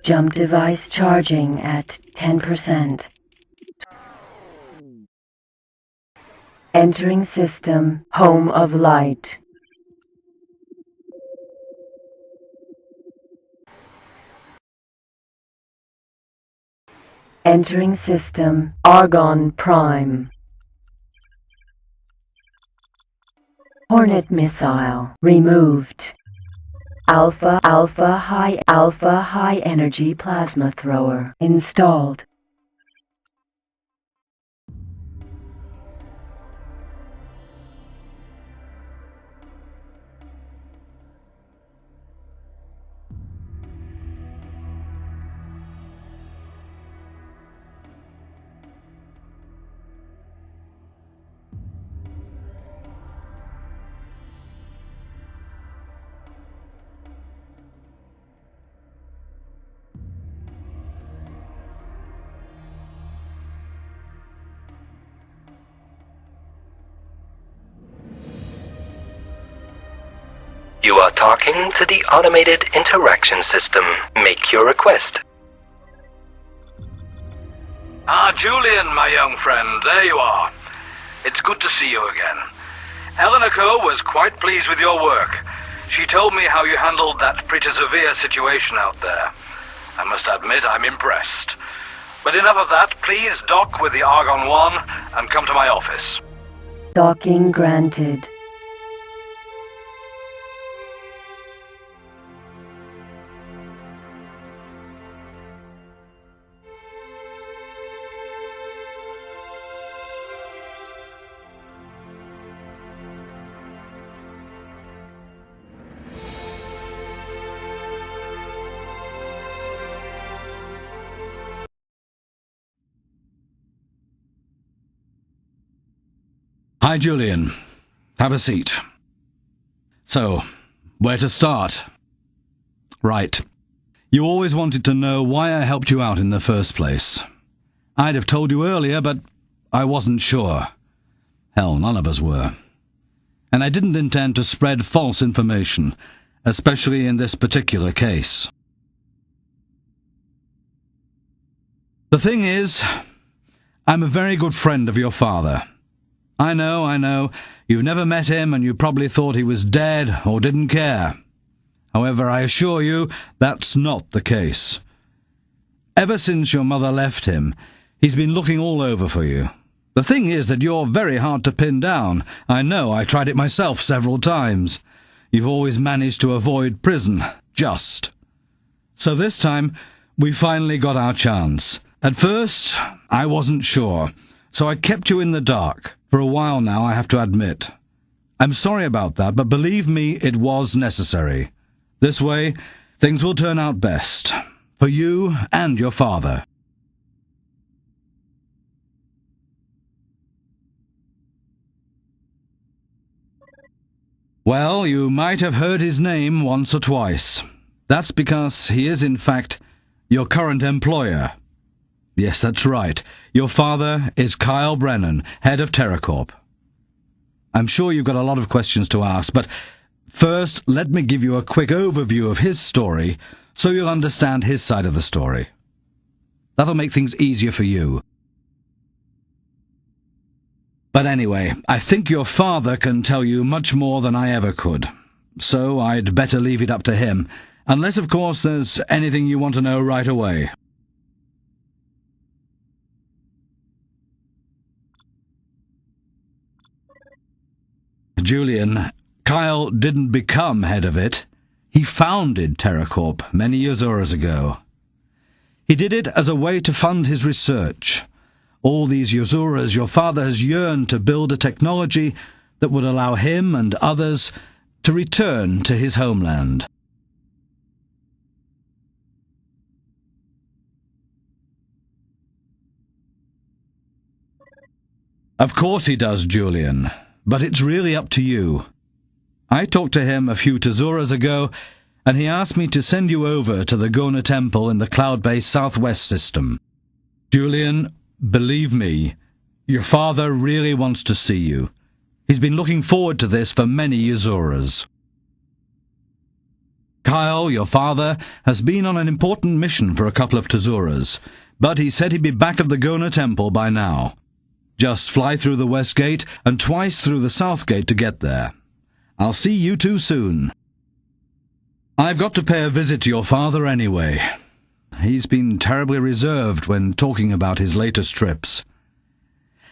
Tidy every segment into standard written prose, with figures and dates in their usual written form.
Jump device charging at 10%. Entering system, home of light. Entering system, Argon Prime. Hornet missile removed. Alpha high energy plasma thrower installed. You are talking to the automated interaction system. Make your request. Julian, my young friend, there you are. It's good to see you again. Eleanor Co. was quite pleased with your work. She told me how you handled that pretty severe situation out there. I must admit, I'm impressed. But enough of that, please dock with the Argon 1 and come to my office. Docking granted. Hi, Julian. Have a seat. So, where to start? Right. You always wanted to know why I helped you out in the first place. I'd have told you earlier, but I wasn't sure. Hell, none of us were. And I didn't intend to spread false information, especially in this particular case. The thing is, I'm a very good friend of your father. I know, you've never met him and you probably thought he was dead or didn't care. However, I assure you, that's not the case. Ever since your mother left him, he's been looking all over for you. The thing is that you're very hard to pin down. I know, I tried it myself several times. You've always managed to avoid prison, just. So this time, we finally got our chance. At first, I wasn't sure, so I kept you in the dark. For a while now, I have to admit. I'm sorry about that, but believe me, it was necessary. This way, things will turn out best. For you and your father. Well, you might have heard his name once or twice. That's because he is, in fact, your current employer. Yes, that's right. Your father is Kyle Brennan, head of TerraCorp. I'm sure you've got a lot of questions to ask, but first, let me give you a quick overview of his story so you'll understand his side of the story. That'll make things easier for you. But anyway, I think your father can tell you much more than I ever could, so I'd better leave it up to him, unless, of course, there's anything you want to know right away. Julian, Kyle didn't become head of it. He founded TerraCorp many Azuras ago. He did it as a way to fund his research. All these Azuras, your father has yearned to build a technology that would allow him and others to return to his homeland. Of course he does, Julian. But it's really up to you. I talked to him a few Azuras ago, and he asked me to send you over to the Gona Temple in the cloud-based Southwest system. Julian, believe me, your father really wants to see you. He's been looking forward to this for many Azuras. Kyle, your father, has been on an important mission for a couple of Tezuras, but he said he'd be back at the Gona Temple by now. Just fly through the West Gate and twice through the South Gate to get there. I'll see you two soon. I've got to pay a visit to your father anyway. He's been terribly reserved when talking about his latest trips.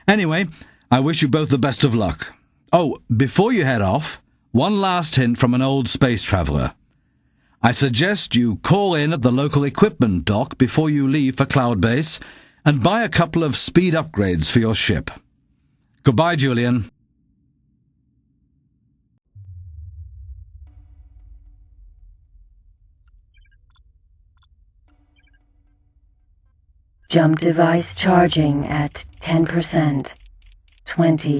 Anyway, I wish you both the best of luck. Oh, before you head off, one last hint from an old space traveler. I suggest you call in at the local equipment dock before you leave for Cloud Base and buy a couple of speed upgrades for your ship. Goodbye, Julian. Jump device charging at 10%. 20.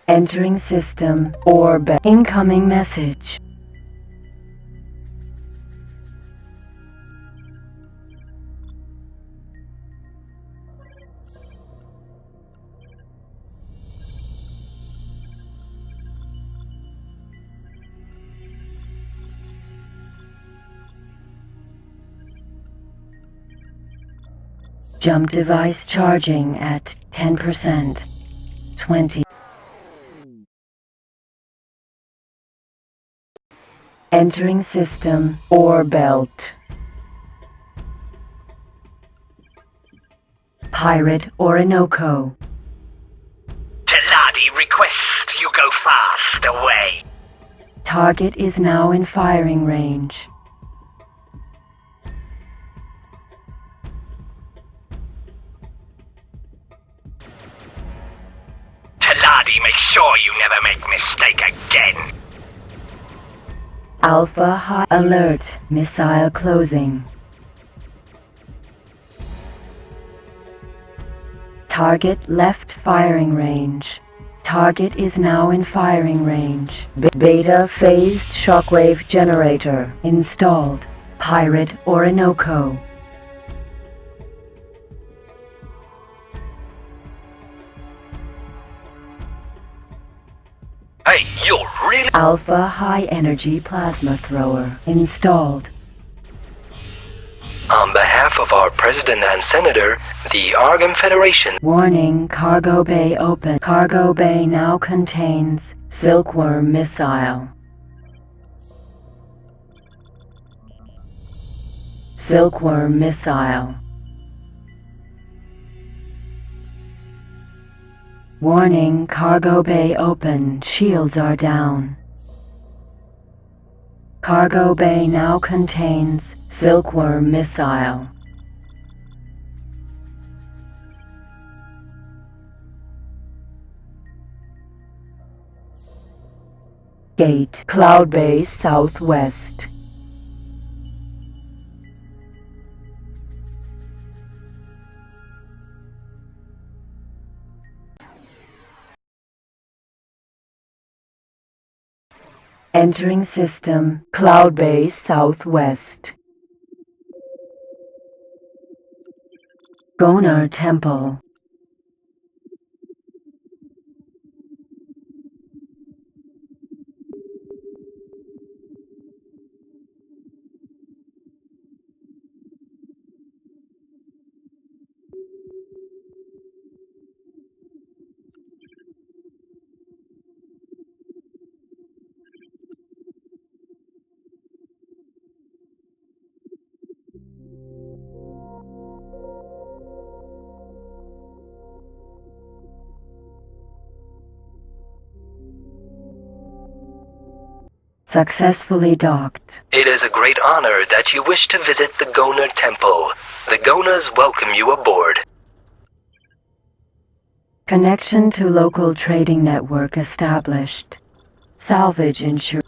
Entering system orbit. Incoming message. Jump device charging at 10%. 20. Entering system orbit. Pirate Orinoco. Teladi requests you go fast away. Target is now in firing range. Teladi, make sure you never make mistake again. Alpha high alert. Missile closing. Target left firing range. Target is now in firing range. Beta phased shockwave generator installed. Pirate Orinoco. Hey, you're really... Alpha high energy plasma thrower installed. On behalf of our President and Senator, the Argon Federation... Warning, cargo bay open. Cargo bay now contains silkworm missile. Silkworm missile. Warning, cargo bay open. Shields are down. Cargo bay now contains silkworm missile. Gate, Cloud Base Southwest. Entering system, Cloud Base Southwest. Gona Temple. Successfully docked. It is a great honor that you wish to visit the Gona Temple. The Gonas welcome you aboard. Connection to local trading network established. Salvage insurance.